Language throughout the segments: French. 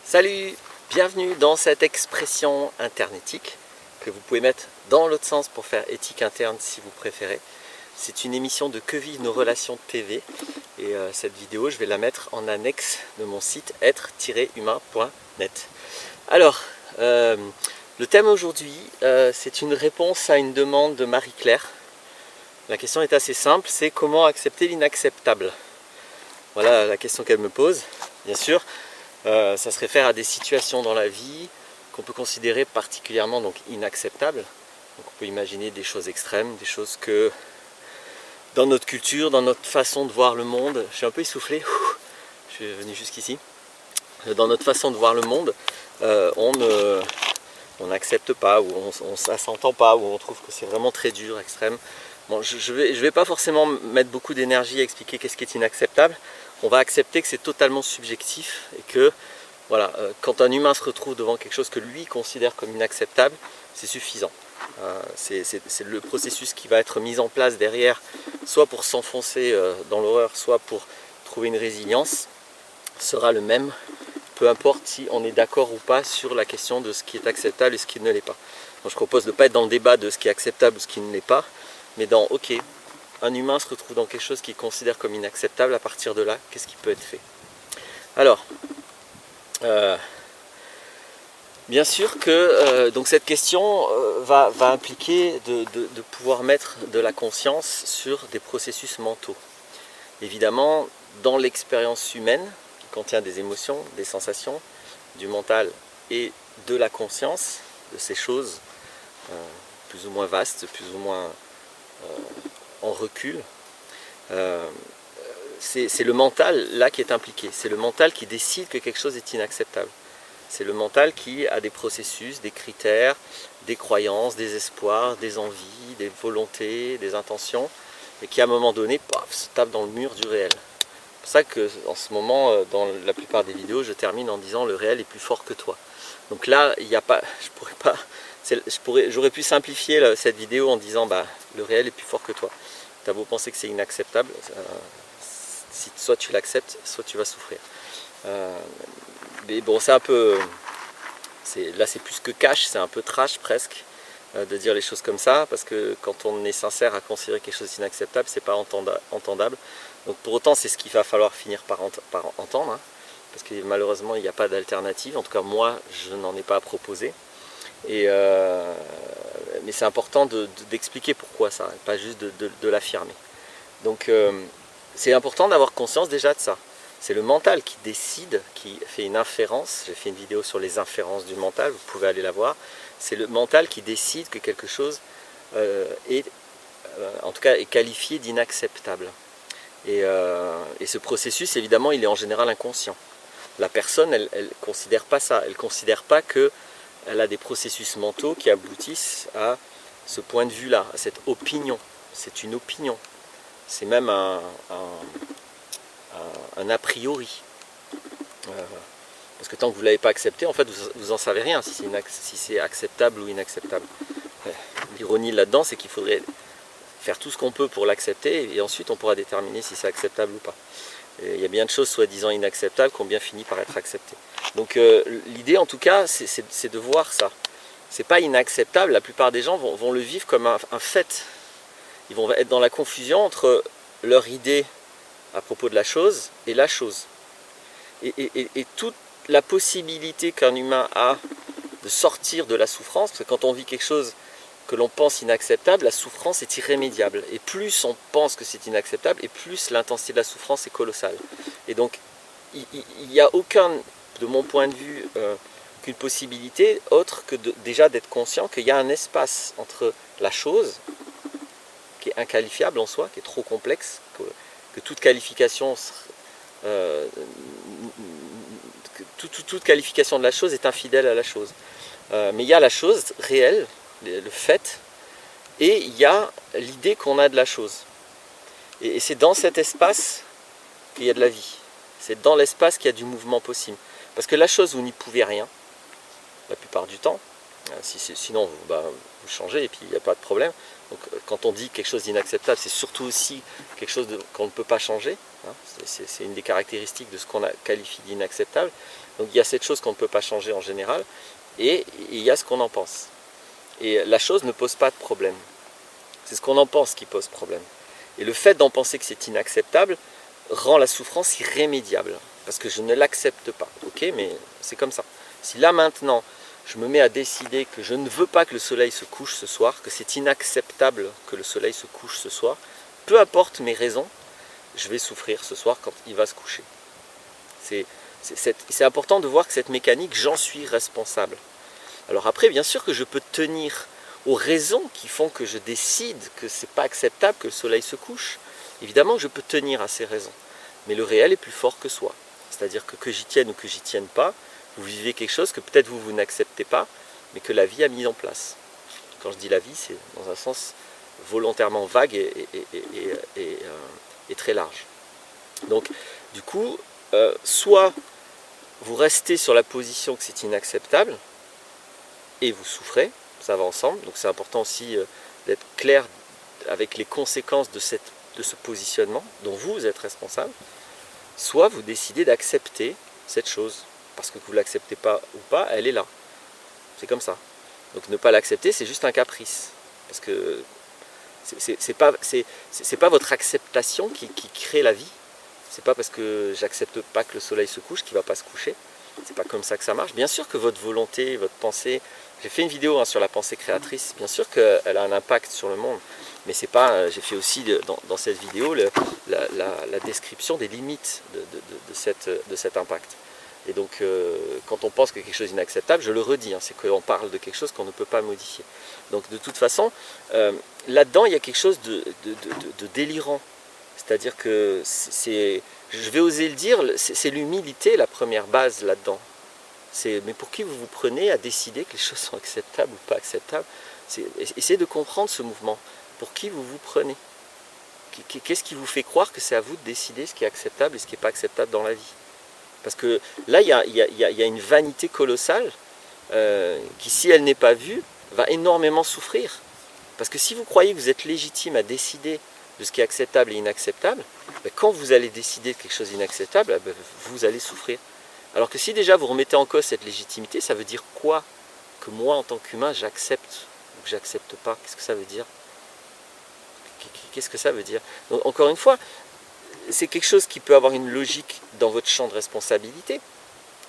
Salut, bienvenue dans cette expression internétique que vous pouvez mettre dans l'autre sens pour faire éthique interne si vous préférez. C'est une émission de Que vivent nos relations TV et cette vidéo je vais la mettre en annexe de mon site être-humain.net. Alors, le thème aujourd'hui c'est une réponse à une demande de Marie-Claire. La question est assez simple, c'est comment accepter l'inacceptable. Voilà la question qu'elle me pose, bien sûr. Ça se réfère à des situations dans la vie qu'on peut considérer particulièrement donc inacceptables. Donc on peut imaginer des choses extrêmes, des choses que dans notre culture, dans notre façon de voir le monde, je suis un peu essoufflé, je suis venu jusqu'ici, dans notre façon de voir le monde, on n'accepte pas, ou ça ne s'entend pas, ou on trouve que c'est vraiment très dur, extrême. Bon, je vais pas forcément mettre beaucoup d'énergie à expliquer qu'est-ce qui est inacceptable. On va accepter que c'est totalement subjectif et que voilà, quand un humain se retrouve devant quelque chose que lui considère comme inacceptable, c'est suffisant. C'est le processus qui va être mis en place derrière, soit pour s'enfoncer dans l'horreur, soit pour trouver une résilience, sera le même, peu importe si on est d'accord ou pas sur la question de ce qui est acceptable et ce qui ne l'est pas. Donc je propose de ne pas être dans le débat de ce qui est acceptable ou ce qui ne l'est pas, mais dans ok, un humain se retrouve dans quelque chose qu'il considère comme inacceptable, à partir de là, qu'est-ce qui peut être fait? Alors, bien sûr que donc cette question va impliquer de pouvoir mettre de la conscience sur des processus mentaux. Évidemment, dans l'expérience humaine, qui contient des émotions, des sensations, du mental et de la conscience, de ces choses plus ou moins vastes, plus ou moins en recul, c'est le mental là qui est impliqué, c'est le mental qui décide que quelque chose est inacceptable. C'est le mental qui a des processus, des critères, des croyances, des espoirs, des envies, des volontés, des intentions, et qui à un moment donné, paf, se tape dans le mur du réel. C'est pour ça que en ce moment, dans la plupart des vidéos, je termine en disant le réel est plus fort que toi. Donc là, il n'y a pas, j'aurais pu simplifier cette vidéo en disant bah, le réel est plus fort que toi. Tu as beau penser que c'est inacceptable, soit tu l'acceptes, soit tu vas souffrir. Mais bon, c'est un peu, là c'est plus que cash, c'est un peu trash presque de dire les choses comme ça, parce que quand on est sincère à considérer quelque chose d'inacceptable, c'est pas entendable. Donc pour autant, c'est ce qu'il va falloir finir par entendre, hein, parce que malheureusement il n'y a pas d'alternative. En tout cas, moi, je n'en ai pas à proposer. Mais c'est important d'expliquer pourquoi ça, pas juste de l'affirmer. Donc c'est important d'avoir conscience déjà de ça. C'est le mental qui décide, qui fait une inférence. J'ai fait une vidéo sur les inférences du mental, vous pouvez aller la voir. C'est le mental qui décide que quelque chose en tout cas, est qualifié d'inacceptable. Et ce processus, évidemment, il est en général inconscient. La personne, elle ne considère pas ça. Elle ne considère pas qu'elle a des processus mentaux qui aboutissent à ce point de vue-là, à cette opinion. C'est une opinion. C'est même un a priori. Parce que tant que vous ne l'avez pas accepté, en fait, vous n'en savez rien si c'est acceptable ou inacceptable. L'ironie là-dedans, c'est qu'il faudrait faire tout ce qu'on peut pour l'accepter et ensuite on pourra déterminer si c'est acceptable ou pas. Et il y a bien de choses soi-disant inacceptables qui ont bien fini par être acceptées. Donc l'idée en tout cas, c'est de voir ça. C'est pas inacceptable, la plupart des gens vont le vivre comme un fait. Ils vont être dans la confusion entre leur idée à propos de la chose et la chose. Et toute la possibilité qu'un humain a de sortir de la souffrance, parce que quand on vit quelque chose que l'on pense inacceptable, la souffrance est irrémédiable. Et plus on pense que c'est inacceptable, et plus l'intensité de la souffrance est colossale. Et donc, il n'y a aucun, de mon point de vue, qu'une possibilité autre que déjà d'être conscient qu'il y a un espace entre la chose, qui est inqualifiable en soi, qui est trop complexe, que toute qualification, toute qualification de la chose est infidèle à la chose. Mais il y a la chose réelle, le fait, et il y a l'idée qu'on a de la chose. Et c'est dans cet espace qu'il y a de la vie. C'est dans l'espace qu'il y a du mouvement possible. Parce que la chose, vous n'y pouvez rien, la plupart du temps. Sinon, vous changez et puis il n'y a pas de problème. Donc quand on dit quelque chose d'inacceptable, c'est surtout aussi quelque chose qu'on ne peut pas changer. Hein. C'est une des caractéristiques de ce qu'on qualifie d'inacceptable. Donc il y a cette chose qu'on ne peut pas changer en général, et il y a ce qu'on en pense. Et la chose ne pose pas de problème. C'est ce qu'on en pense qui pose problème. Et le fait d'en penser que c'est inacceptable rend la souffrance irrémédiable. Parce que je ne l'accepte pas. Ok, mais c'est comme ça. Si là maintenant, je me mets à décider que je ne veux pas que le soleil se couche ce soir, que c'est inacceptable que le soleil se couche ce soir, peu importe mes raisons, je vais souffrir ce soir quand il va se coucher. C'est important de voir que cette mécanique, j'en suis responsable. Alors après, bien sûr que je peux tenir aux raisons qui font que je décide que ce n'est pas acceptable que le soleil se couche. Évidemment que je peux tenir à ces raisons. Mais le réel est plus fort que soi. C'est-à-dire que j'y tienne ou que j'y tienne pas, vous vivez quelque chose que peut-être vous n'acceptez pas, mais que la vie a mis en place. Quand je dis la vie, c'est dans un sens volontairement vague et très large. Donc, du coup, soit vous restez sur la position que c'est inacceptable, et vous souffrez, ça va ensemble, donc c'est important aussi d'être clair avec les conséquences de ce positionnement dont vous êtes responsable, soit vous décidez d'accepter cette chose, parce que vous ne l'acceptez pas ou pas, elle est là. C'est comme ça. Donc ne pas l'accepter, c'est juste un caprice. Parce que c'est pas votre acceptation qui crée la vie. C'est pas parce que j'accepte pas que le soleil se couche qu'il ne va pas se coucher. C'est pas comme ça que ça marche. Bien sûr que votre volonté, votre pensée, j'ai fait une vidéo sur la pensée créatrice, bien sûr qu'elle a un impact sur le monde, mais c'est pas, j'ai fait aussi dans cette vidéo la description des limites de cet impact. Et donc quand on pense que quelque chose est inacceptable, je le redis, hein, c'est qu'on parle de quelque chose qu'on ne peut pas modifier. Donc de toute façon, là-dedans il y a quelque chose de délirant. C'est-à-dire que je vais oser le dire, c'est l'humilité la première base là-dedans. Mais pour qui vous vous prenez à décider que les choses sont acceptables ou pas acceptables? Essayez de comprendre ce mouvement. Pour qui vous vous prenez? Qu'est-ce qui vous fait croire que c'est à vous de décider ce qui est acceptable et ce qui n'est pas acceptable dans la vie? Parce que là, il y a une vanité colossale qui, si elle n'est pas vue, va énormément souffrir. Parce que si vous croyez que vous êtes légitime à décider de ce qui est acceptable et inacceptable, quand vous allez décider de quelque chose d'inacceptable, vous allez souffrir. Alors que si déjà vous remettez en cause cette légitimité, ça veut dire quoi? Que moi, en tant qu'humain, j'accepte ou que j'accepte pas? Qu'est-ce que ça veut dire? Qu'est-ce que ça veut dire? Donc, encore une fois, c'est quelque chose qui peut avoir une logique dans votre champ de responsabilité.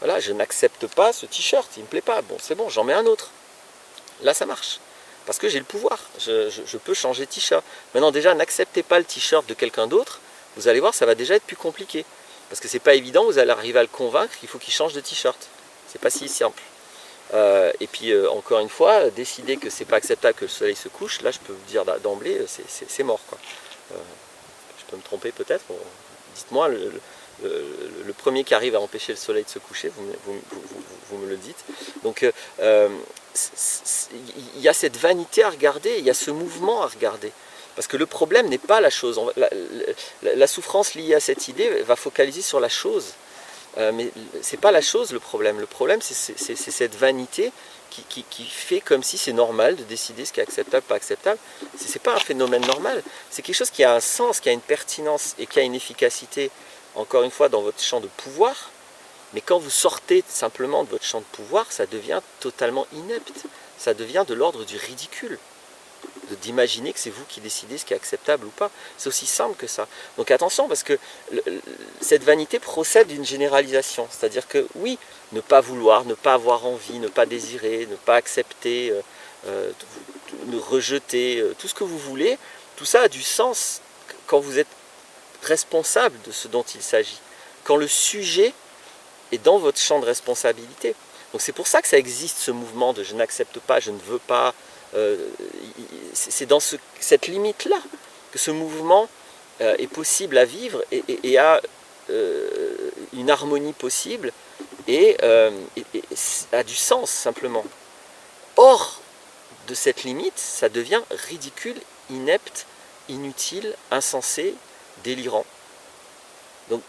Voilà, je n'accepte pas ce t-shirt, il ne me plaît pas. Bon, c'est bon, j'en mets un autre. Là, ça marche. Parce que j'ai le pouvoir, je peux changer de t-shirt. Maintenant, déjà, n'acceptez pas le t-shirt de quelqu'un d'autre. Vous allez voir, ça va déjà être plus compliqué. Parce que c'est pas évident, vous allez arriver à le convaincre qu'il faut qu'il change de t-shirt. C'est pas si simple. Et puis, encore une fois, décider que c'est pas acceptable que le soleil se couche, là, je peux vous dire d'emblée, c'est mort, quoi. Je peux me tromper peut-être. Dites-moi, le premier qui arrive à empêcher le soleil de se coucher, vous me le dites. Donc, il y a cette vanité à regarder, il y a ce mouvement à regarder. Parce que le problème n'est pas la chose. La souffrance liée à cette idée va focaliser sur la chose. Mais ce n'est pas la chose le problème. Le problème, c'est cette vanité qui fait comme si c'est normal de décider ce qui est acceptable, pas acceptable. Ce n'est pas un phénomène normal. C'est quelque chose qui a un sens, qui a une pertinence et qui a une efficacité, encore une fois, dans votre champ de pouvoir. Mais quand vous sortez simplement de votre champ de pouvoir, ça devient totalement inepte. Ça devient de l'ordre du ridicule. D'imaginer que c'est vous qui décidez ce qui est acceptable ou pas. C'est aussi simple que ça. Donc attention, parce que cette vanité procède d'une généralisation. C'est-à-dire que oui, ne pas vouloir, ne pas avoir envie, ne pas désirer, ne pas accepter, rejeter, tout ce que vous voulez, tout ça a du sens quand vous êtes responsable de ce dont il s'agit. Quand le sujet est dans votre champ de responsabilité. Donc c'est pour ça que ça existe ce mouvement de je n'accepte pas, je ne veux pas. C'est dans cette limite-là que ce mouvement est possible à vivre et a une harmonie possible et a du sens simplement. Hors de cette limite, ça devient ridicule, inepte, inutile, insensé, délirant. Donc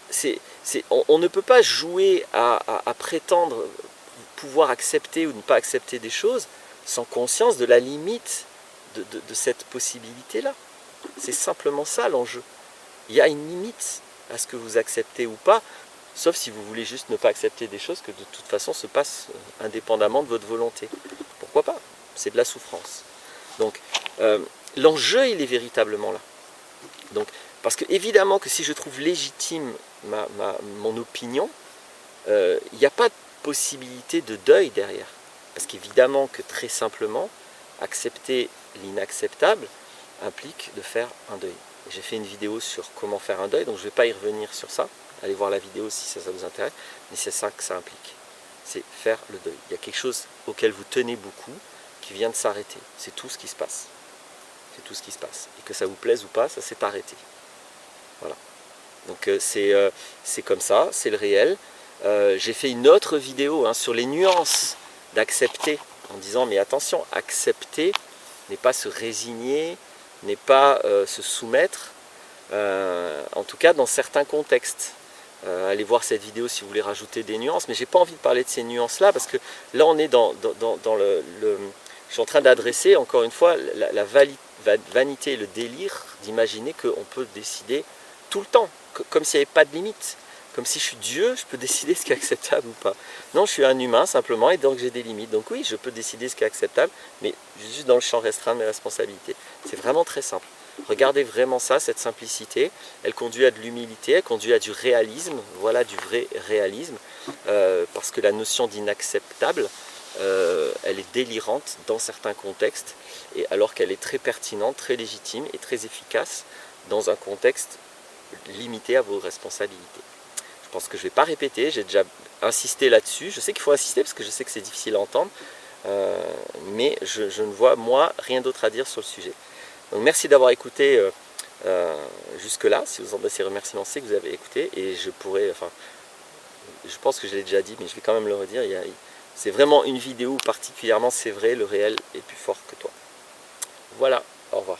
on ne peut pas jouer à prétendre pouvoir accepter ou ne pas accepter des choses sans conscience de la limite de cette possibilité-là. C'est simplement ça l'enjeu. Il y a une limite à ce que vous acceptez ou pas, sauf si vous voulez juste ne pas accepter des choses que de toute façon se passent indépendamment de votre volonté. Pourquoi pas? C'est de la souffrance. Donc l'enjeu, il est véritablement là. Donc, parce que évidemment que si je trouve légitime mon opinion, il n'y a pas de possibilité de deuil derrière. Parce qu'évidemment que très simplement, accepter l'inacceptable implique de faire un deuil. J'ai fait une vidéo sur comment faire un deuil, donc je ne vais pas y revenir sur ça. Allez voir la vidéo si ça vous intéresse, mais c'est ça que ça implique. C'est faire le deuil. Il y a quelque chose auquel vous tenez beaucoup qui vient de s'arrêter. C'est tout ce qui se passe. C'est tout ce qui se passe. Et que ça vous plaise ou pas, ça s'est arrêté. Voilà. Donc c'est comme ça, c'est le réel. J'ai fait une autre vidéo sur les nuances d'accepter, en disant mais attention, accepter n'est pas se résigner, n'est pas se soumettre, en tout cas dans certains contextes. Allez voir cette vidéo si vous voulez rajouter des nuances, mais j'ai pas envie de parler de ces nuances là, parce que là on est dans je suis en train d'adresser encore une fois la vanité et le délire d'imaginer qu'on peut décider tout le temps, comme s'il n'y avait pas de limite. Comme si je suis Dieu, je peux décider ce qui est acceptable ou pas. Non, je suis un humain simplement et donc j'ai des limites. Donc oui, je peux décider ce qui est acceptable, mais juste dans le champ restreint de mes responsabilités. C'est vraiment très simple. Regardez vraiment ça, cette simplicité. Elle conduit à de l'humilité, elle conduit à du réalisme. Voilà du vrai réalisme. Parce que la notion d'inacceptable, elle est délirante dans certains contextes, et alors qu'elle est très pertinente, très légitime et très efficace dans un contexte limité à vos responsabilités. Je pense que je ne vais pas répéter, j'ai déjà insisté là-dessus. Je sais qu'il faut insister parce que je sais que c'est difficile à entendre, mais je ne vois, moi, rien d'autre à dire sur le sujet. Donc merci d'avoir écouté jusque-là. Si vous en ces remerciements, c'est que vous avez écouté, et je pourrais, enfin, je pense que je l'ai déjà dit, mais je vais quand même le redire. C'est vraiment une vidéo où particulièrement, c'est vrai, le réel est plus fort que toi. Voilà, au revoir.